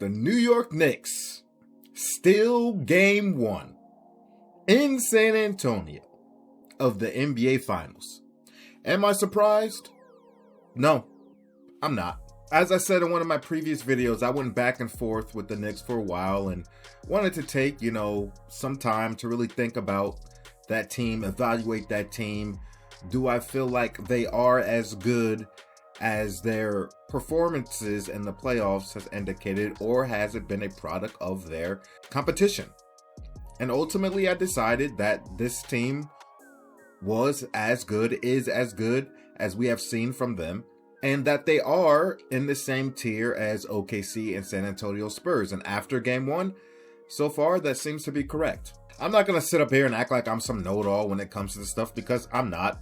The New York Knicks still game one in San Antonio of the NBA Finals. Am I surprised? No, I'm not. As I said in one of my previous videos, I went back and forth with the Knicks for a while and wanted to take, some time to really think about that team, evaluate that team. Do I feel like they are as good as their performances in the playoffs has indicated, or has it been a product of their competition? And ultimately, I decided that this team was as good, is as good as we have seen from them, and that they are in the same tier as OKC and San Antonio Spurs. And after game one, so far, that seems to be correct. I'm not going to sit up here and act like I'm some know-it-all when it comes to this stuff, because I'm not.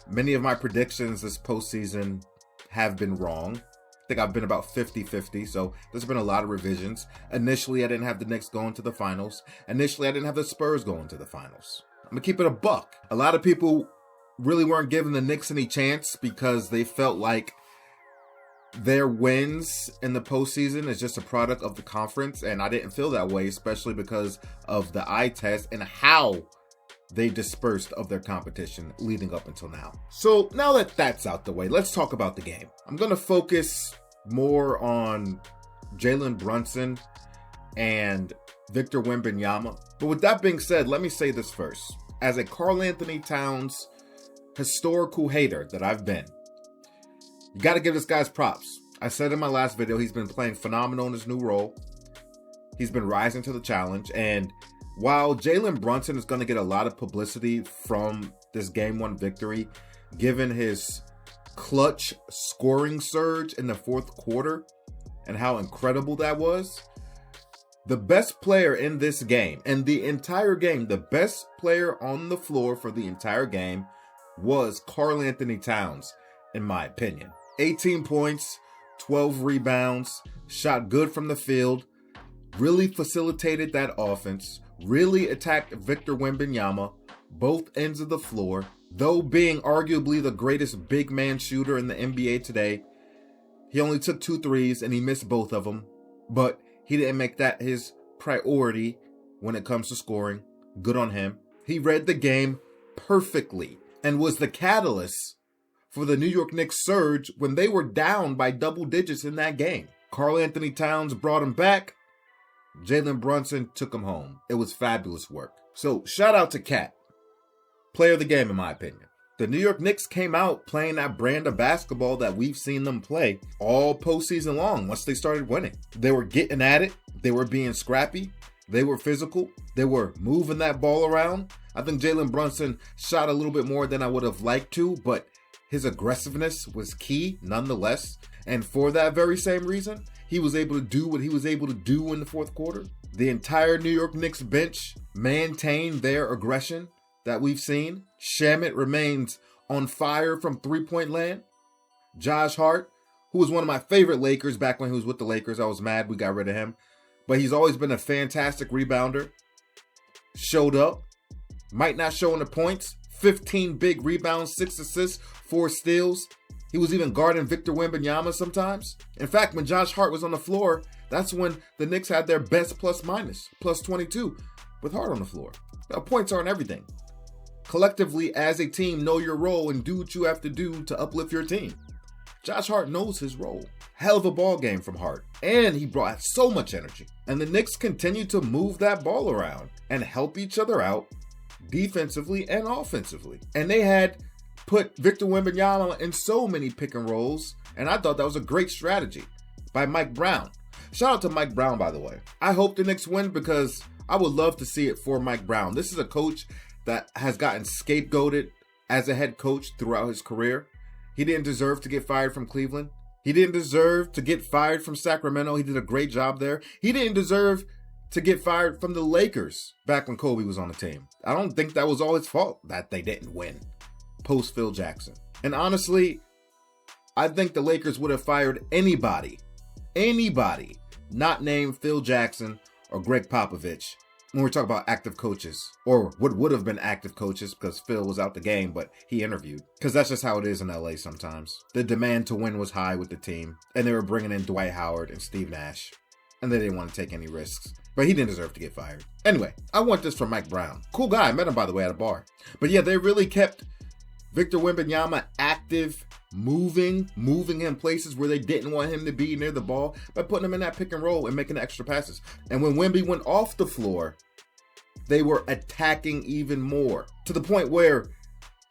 Many of my predictions this postseason have been wrong. I think I've been about 50-50, so there's been a lot of revisions. Initially, I didn't have the Knicks going to the finals. Initially, I didn't have the Spurs going to the finals. I'm going to keep it a buck. A lot of people really weren't giving the Knicks any chance because they felt like their wins in the postseason is just a product of the conference, and I didn't feel that way, especially because of the eye test and how they dispersed of their competition leading up until now. So now that that's out the way, let's talk about the game. I'm going to focus more on Jalen Brunson and Victor Wembanyama. But with that being said, let me say this first. As a Karl Anthony Towns historical hater that I've been, you got to give this guy's props. I said in my last video, he's been playing phenomenal in his new role. He's been rising to the challenge. And while Jalen Brunson is going to get a lot of publicity from this game one victory, given his clutch scoring surge in the fourth quarter and how incredible that was, the best player in this game, and the entire game, the best player on the floor for the entire game was Karl Anthony Towns, in my opinion. 18 points, 12 rebounds, shot good from the field, really facilitated that offense, really attacked Victor Wembanyama, both ends of the floor. Though being arguably the greatest big man shooter in the NBA today, he only took 2 threes and he missed both of them. But he didn't make that his priority when it comes to scoring. Good on him. He read the game perfectly and was the catalyst for the New York Knicks surge when they were down by double digits in that game. Karl Anthony Towns brought him back. Jalen Brunson took him home. It was fabulous work. So shout out to Cat. Player of the game, in my opinion. The New York Knicks came out playing that brand of basketball that we've seen them play all postseason long once they started winning. They were getting at it. They were being scrappy. They were physical. They were moving that ball around. I think Jalen Brunson shot a little bit more than I would have liked to, but his aggressiveness was key nonetheless. And for that very same reason, he was able to do what he was able to do in the fourth quarter. The entire New York Knicks bench maintained their aggression that we've seen. Shamet remains on fire from three-point land. Josh Hart, who was one of my favorite Lakers back when he was with the Lakers. I was mad we got rid of him. But he's always been a fantastic rebounder. Showed up. Might not show in the points. 15 big rebounds, 6 assists, 4 steals. He was even guarding Victor Wembanyama sometimes. In fact, when Josh Hart was on the floor, that's when the Knicks had their best plus-minus, plus 22, with Hart on the floor. Now, points aren't everything. Collectively, as a team, know your role and do what you have to do to uplift your team. Josh Hart knows his role. Hell of a ball game from Hart. And he brought so much energy. And the Knicks continue to move that ball around and help each other out defensively and offensively. And they had put Victor Wembanyama in so many pick and rolls, and I thought that was a great strategy by Mike Brown. Shout out to Mike Brown, by the way. I hope the Knicks win because I would love to see it for Mike Brown. This is a coach that has gotten scapegoated as a head coach throughout his career. He didn't deserve to get fired from Cleveland. He didn't deserve to get fired from Sacramento. He did a great job there. He didn't deserve to get fired from the Lakers back when Kobe was on the team. I don't think that was all his fault that they didn't win post Phil Jackson. And honestly, I think the Lakers would have fired anybody not named Phil Jackson or Greg Popovich when we're talking about active coaches, or what would have been active coaches because Phil was out the game, but he interviewed. Because that's just how it is in LA sometimes. The demand to win was high with the team, and they were bringing in Dwight Howard and Steve Nash. and they didn't want to take any risks. But he didn't deserve to get fired. Anyway, I want this from Mike Brown. Cool guy. I met him, by the way, at a bar. But yeah, they really kept Victor Wembanyama active, moving him places where they didn't want him to be near the ball by putting him in that pick and roll and making the extra passes. And when Wemby went off the floor, they were attacking even more, to the point where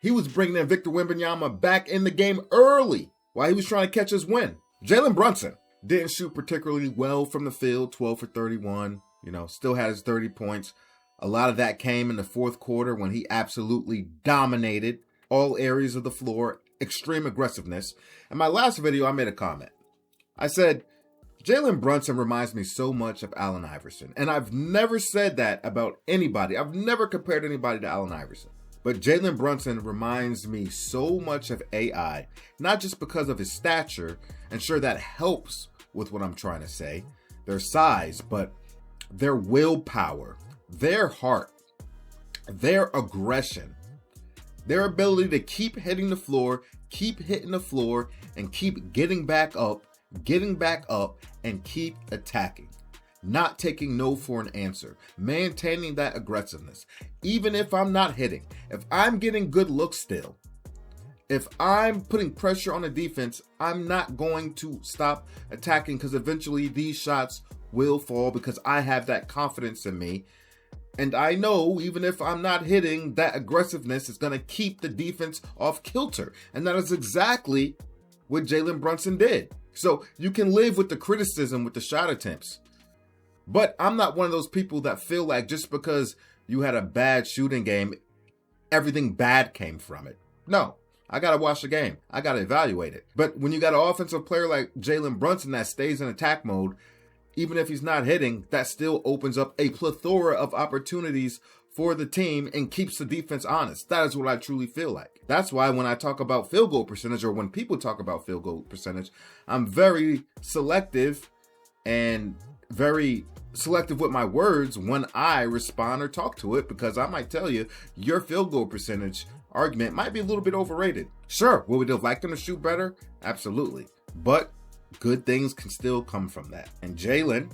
he was bringing in Victor Wembanyama back in the game early while he was trying to catch his win. Jalen Brunson didn't shoot particularly well from the field, 12 for 31. Still had his 30 points. A lot of that came in the fourth quarter when he absolutely dominated all areas of the floor, extreme aggressiveness. In my last video, I made a comment. I said, Jalen Brunson reminds me so much of Allen Iverson. And I've never said that about anybody. I've never compared anybody to Allen Iverson. But Jalen Brunson reminds me so much of AI, not just because of his stature, and sure that helps with what I'm trying to say, their size, but their willpower, their heart, their aggression, their ability to keep hitting the floor, and keep getting back up, and keep attacking. Not taking no for an answer, maintaining that aggressiveness. Even if I'm not hitting, if I'm getting good looks still, if I'm putting pressure on the defense, I'm not going to stop attacking, because eventually these shots will fall because I have that confidence in me. And I know even if I'm not hitting, that aggressiveness is going to keep the defense off kilter. And that is exactly what Jalen Brunson did. So you can live with the criticism with the shot attempts. But I'm not one of those people that feel like just because you had a bad shooting game, everything bad came from it. No, I got to watch the game. I got to evaluate it. But when you got an offensive player like Jalen Brunson that stays in attack mode, even if he's not hitting, that still opens up a plethora of opportunities for the team and keeps the defense honest. That is what I truly feel like. That's why when I talk about field goal percentage, or when people talk about field goal percentage, I'm very selective and very selective with my words when I respond or talk to it, because I might tell you your field goal percentage argument might be a little bit overrated. Sure, would we have liked them to shoot better? Absolutely. But good things can still come from that. And Jalen,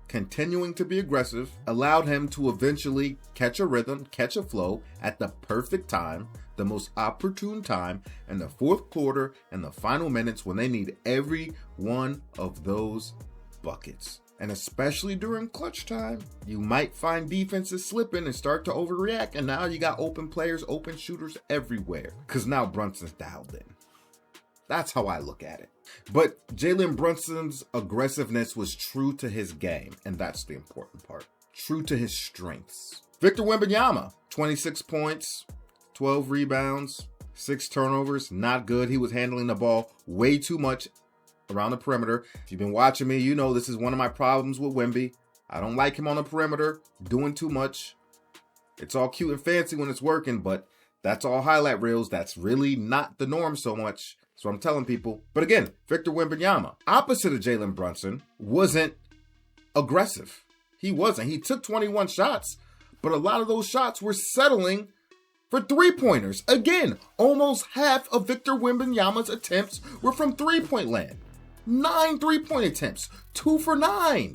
continuing to be aggressive, allowed him to eventually catch a rhythm, catch a flow at the perfect time, the most opportune time in the fourth quarter and the final minutes when they need every one of those buckets. And especially during clutch time, you might find defenses slipping and start to overreact. And now you got open players, open shooters everywhere, because now Brunson's dialed in. That's how I look at it. But Jalen Brunson's aggressiveness was true to his game, and that's the important part. True to his strengths. Victor Wembanyama, 26 points, 12 rebounds, 6 turnovers, not good. He was handling the ball way too much around the perimeter. If you've been watching me, you know this is one of my problems with Wemby. I don't like him on the perimeter, doing too much. It's all cute and fancy when it's working, but that's all highlight reels. That's really not the norm so much. So I'm telling people. But again, Victor Wembanyama, opposite of Jalen Brunson, wasn't aggressive. He wasn't. He took 21 shots, but a lot of those shots were settling for three-pointers. Again, almost half of Victor Wembanyama's attempts were from three-point land. 9 three-point attempts, 2 for 9,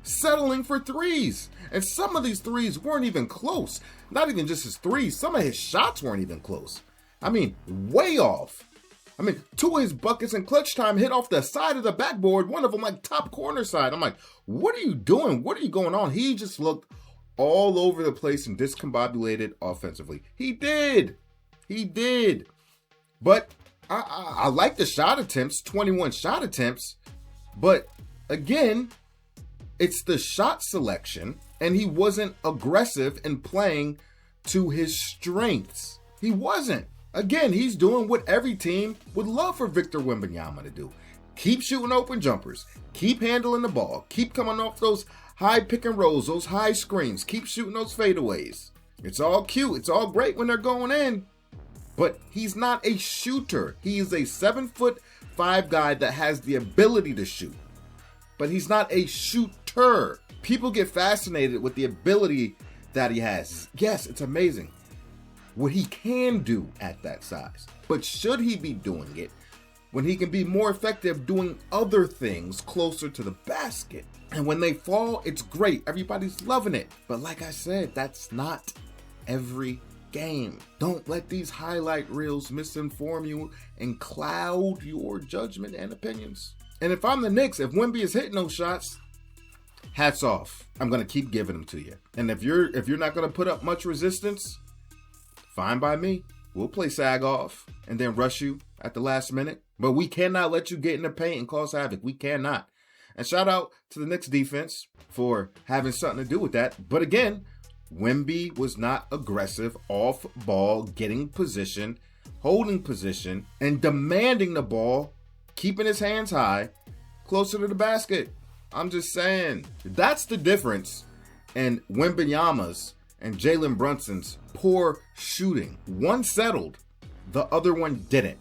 settling for threes. And some of these threes weren't even close. Not even just his threes. Some of his shots weren't even close. I mean, way off. I mean, 2 of his buckets in clutch time hit off the side of the backboard, one of them like top corner side. I'm like, what are you doing? What are you going on? He just looked all over the place and discombobulated offensively. He did. But I like the shot attempts, 21 shot attempts. But again, it's the shot selection, and he wasn't aggressive in playing to his strengths. He wasn't. Again, he's doing what every team would love for Victor Wembanyama to do. Keep shooting open jumpers. Keep handling the ball. Keep coming off those high pick and rolls, those high screens. Keep shooting those fadeaways. It's all cute. It's all great when they're going in. But he's not a shooter. He is a 7'5" guy that has the ability to shoot. But he's not a shooter. People get fascinated with the ability that he has. Yes, it's amazing what he can do at that size. But should he be doing it when he can be more effective doing other things closer to the basket. And when they fall, it's great. Everybody's loving it. But like I said, that's not every game. Don't let these highlight reels misinform you and cloud your judgment and opinions. And if I'm the Knicks, if Wemby is hitting those shots, hats off. I'm going to keep giving them to you. And if you're not going to put up much resistance, fine by me. We'll play sag off and then rush you at the last minute. But we cannot let you get in the paint and cause havoc. We cannot. And shout out to the Knicks defense for having something to do with that. But again, Wemby was not aggressive, off ball, getting position, holding position, and demanding the ball, keeping his hands high, closer to the basket. I'm just saying, that's the difference in wembanyama's and Jalen Brunson's poor shooting. One settled, the other one didn't.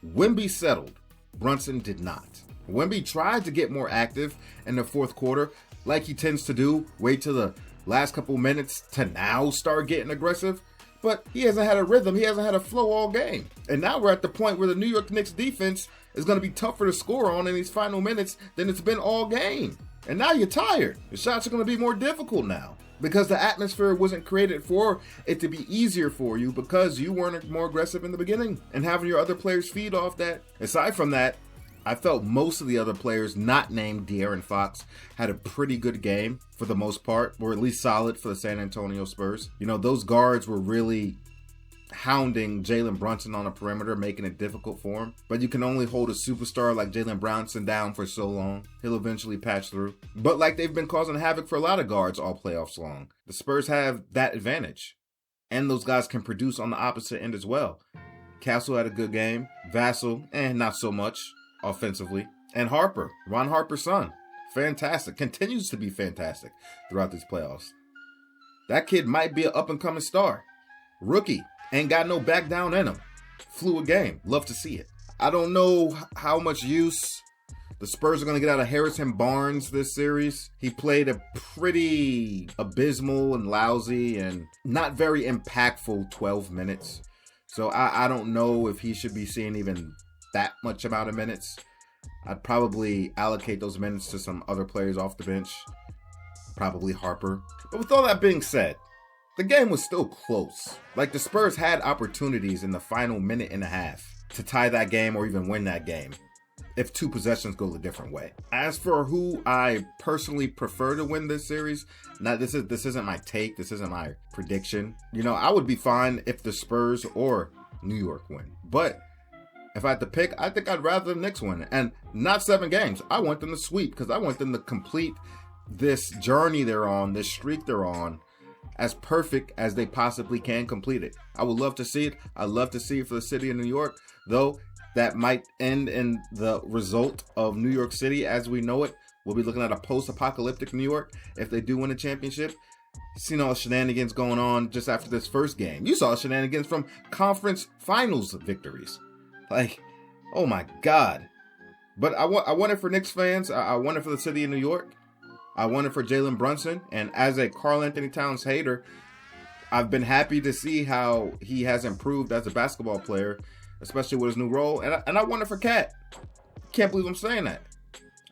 Wemby settled, Brunson did not. Wemby tried to get more active in the fourth quarter, like he tends to do, wait till the last couple minutes to now start getting aggressive, but he hasn't had a rhythm, he hasn't had a flow all game. And now we're at the point where the New York Knicks defense is going to be tougher to score on in these final minutes than it's been all game. And now you're tired. The shots are going to be more difficult now because the atmosphere wasn't created for it to be easier for you because you weren't more aggressive in the beginning and having your other players feed off that. Aside from that, I felt most of the other players not named De'Aaron Fox had a pretty good game for the most part, or at least solid for the San Antonio Spurs. You know, those guards were really hounding Jalen Brunson on the perimeter, making it difficult for him. But you can only hold a superstar like Jalen Brunson down for so long. He'll eventually patch through. But like they've been causing havoc for a lot of guards all playoffs long, the Spurs have that advantage. And those guys can produce on the opposite end as well. Castle had a good game. Vassell, not so much offensively. And Harper, Ron Harper's son, fantastic. Continues to be fantastic throughout these playoffs. That kid might be an up-and-coming star. Rookie. Ain't got no back down in him. Fluid game. Love to see it. I don't know how much use the Spurs are going to get out of Harrison Barnes this series. He played a pretty abysmal and lousy and not very impactful 12 minutes. So I don't know if he should be seeing even that much amount of minutes. I'd probably allocate those minutes to some other players off the bench. Probably Harper. But with all that being said, the game was still close. Like, the Spurs had opportunities in the final minute and a half to tie that game or even win that game if two possessions go a different way. As for who I personally prefer to win this series, now this isn't my take, this isn't my prediction. You know, I would be fine if the Spurs or New York win. But if I had to pick, I think I'd rather the Knicks win. And not 7 games. I want them to sweep because I want them to complete this journey they're on, this streak they're on, as perfect as they possibly can complete it. I would love to see it. I'd love to see it for the city of New York, though that might end in the result of New York City as we know it. We'll be looking at a post-apocalyptic New York if they do win a championship. Seen all the shenanigans going on just after this first game. You saw shenanigans from conference finals victories. Like, oh my God. But I want it for Knicks fans. I want it for the city of New York. I want it for Jalen Brunson. And as a Karl Anthony Towns hater, I've been happy to see how he has improved as a basketball player, especially with his new role. And I want it for Cat. Can't believe I'm saying that.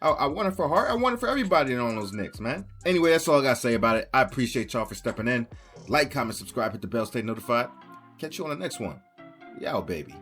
I want it for Hart. I want it for everybody on those Knicks, man. Anyway, that's all I got to say about it. I appreciate y'all for stepping in. Like, comment, subscribe, hit the bell, stay notified. Catch you on the next one. Yo, baby.